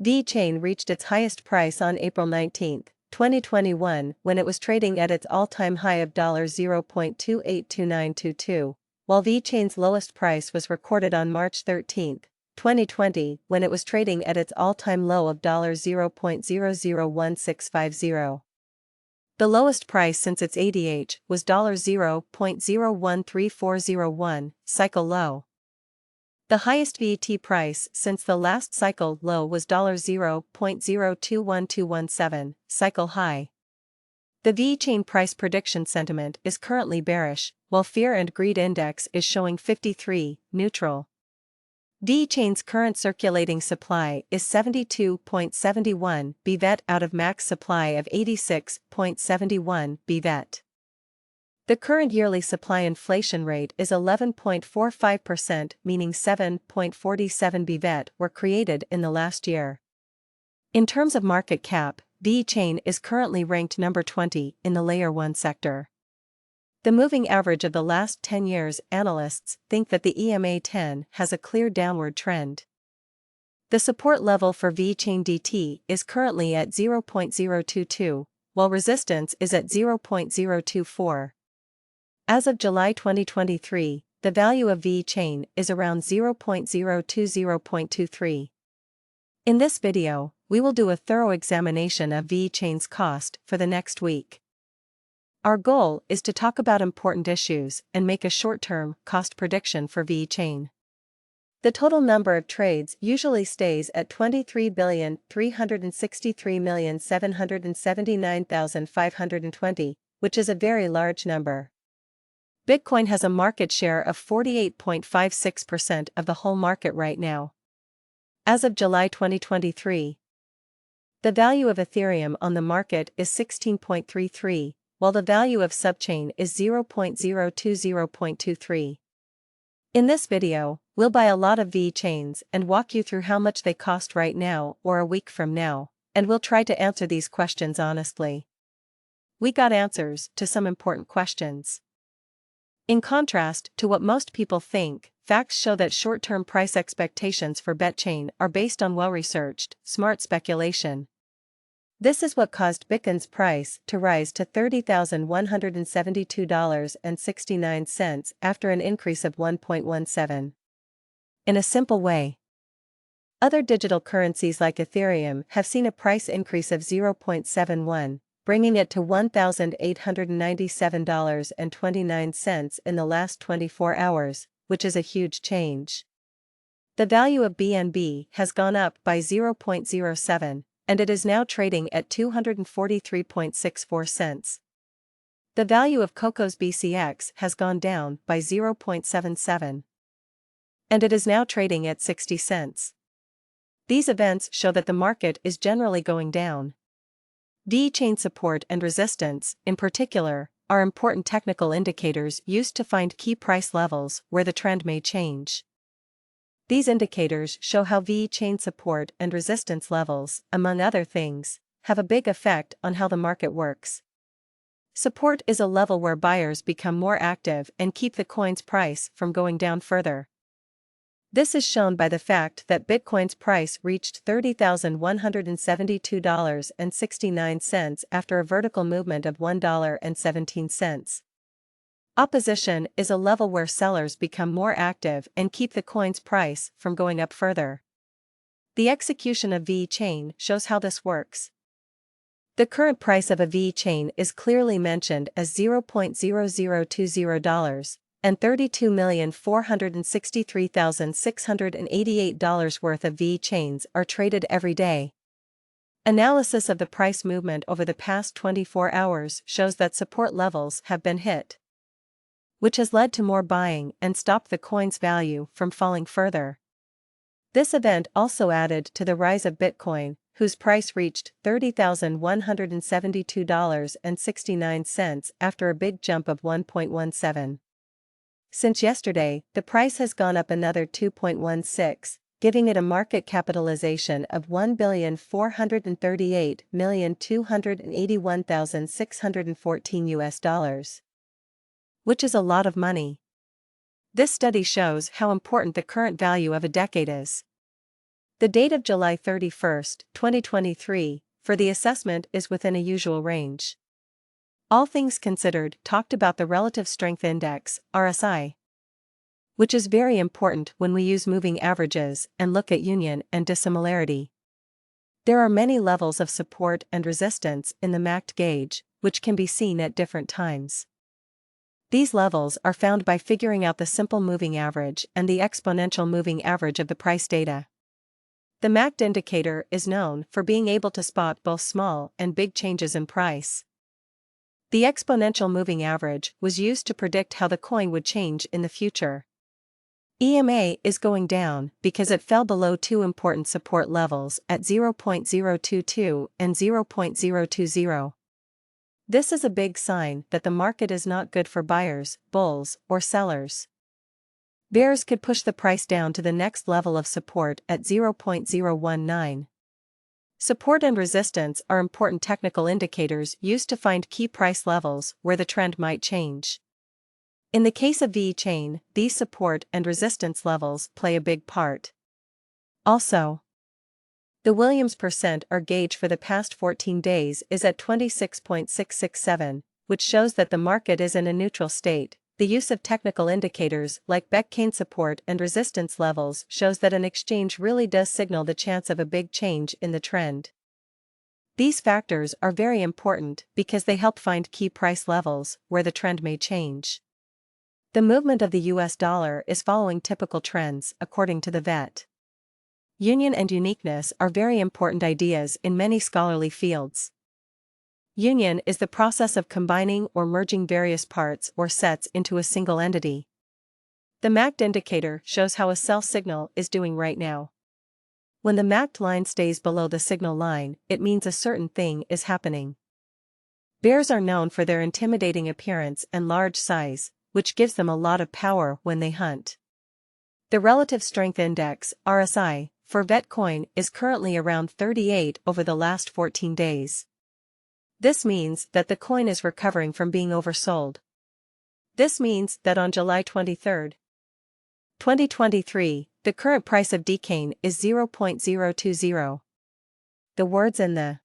Vechain reached its highest price on April 19, 2021, when it was trading at its all-time high of $0.282922, while Vechain's lowest price was recorded on March 13, 2020, when it was trading at its all-time low of $0.001650. The lowest price since its ADH was $0.013401, cycle low. The highest VT price since the last cycle low was $0.021217, cycle high. The Vechain price prediction sentiment is currently bearish, while fear and greed index is showing 53, neutral. Vechain's current circulating supply is 72.71 BVET out of max supply of 86.71 BVET. The current yearly supply inflation rate is 11.45%, meaning 7.47 BVET were created in the last year. In terms of market cap, Vechain is currently ranked number 20 in the Layer 1 sector. The moving average of the last 10 years, analysts think that the EMA 10 has a clear downward trend. The support level for Vechain DT is currently at 0.022, while resistance is at 0.024. As of July 2023, the value of Vechain is around 0.020.23. In this video, we will do a thorough examination of Vechain's cost for the next week. Our goal is to talk about important issues and make a short-term cost prediction for Vechain. The total number of trades usually stays at 23,363,779,520, which is a very large number. Bitcoin has a market share of 48.56% of the whole market right now. As of July 2023, the value of Ethereum on the market is 16.33, while the value of subchain is 0.020.23. In this video, we'll buy a lot of Vechains and walk you through how much they cost right now or a week from now, and we'll try to answer these questions honestly. We got answers to some important questions. In contrast to what most people think, facts show that short-term price expectations for Vechain are based on well-researched, smart speculation. This is what caused Bitcoin's price to rise to $30,172.69 after an increase of 1.17. In a simple way, other digital currencies like Ethereum have seen a price increase of 0.71, bringing it to $1,897.29 in the last 24 hours, which is a huge change. The value of BNB has gone up by 0.07, and it is now trading at 243.64 cents. The value of Coco's BCX has gone down by 0.77, and it is now trading at 60 cents. These events show that the market is generally going down. Vechain support and resistance, in particular, are important technical indicators used to find key price levels where the trend may change. These indicators show how Vechain support and resistance levels, among other things, have a big effect on how the market works. Support is a level where buyers become more active and keep the coin's price from going down further. This is shown by the fact that Bitcoin's price reached $30,172.69 after a vertical movement of $1.17. Opposition is a level where sellers become more active and keep the coin's price from going up further. The execution of Vechain shows how this works. The current price of a Vechain is clearly mentioned as $0.0020, and $32,463,688 worth of Vechains are traded every day. Analysis of the price movement over the past 24 hours shows that support levels have been hit, which has led to more buying and stopped the coin's value from falling further. This event also added to the rise of Bitcoin, whose price reached $30,172.69 after a big jump of 1.17. Since yesterday, the price has gone up another 2.16, giving it a market capitalization of $1,438,281,614 which is a lot of money. This study shows how important the current value of a decade is. The date of July 31, 2023, for the assessment is within a usual range. All things considered, talked about the Relative Strength Index, RSI, which is very important when we use moving averages and look at union and dissimilarity. There are many levels of support and resistance in the MACD gauge, which can be seen at different times. These levels are found by figuring out the simple moving average and the exponential moving average of the price data. The MACD indicator is known for being able to spot both small and big changes in price. The exponential moving average was used to predict how the coin would change in the future. EMA is going down because it fell below two important support levels at 0.022 and 0.020. This is a big sign that the market is not good for buyers, bulls, or sellers. Bears could push the price down to the next level of support at 0.019. Support and resistance are important technical indicators used to find key price levels where the trend might change. In the case of Vechain, these support and resistance levels play a big part. Also, the Williams %R gauge for the past 14 days is at 26.667, which shows that the market is in a neutral state. The use of technical indicators like Vechain support and resistance levels shows that an exchange really does signal the chance of a big change in the trend. These factors are very important because they help find key price levels where the trend may change. The movement of the US dollar is following typical trends, according to the VET. Union and uniqueness are very important ideas in many scholarly fields. Union is the process of combining or merging various parts or sets into a single entity. The MACD indicator shows how a sell signal is doing right now. When the MACD line stays below the signal line, it means a certain thing is happening. Bears are known for their intimidating appearance and large size, which gives them a lot of power when they hunt. The Relative Strength Index, RSI, for Bitcoin is currently around 38 over the last 14 days. This means that the coin is recovering from being oversold. This means that on July 23, 2023, the current price of Vechain is 0.020. The words in the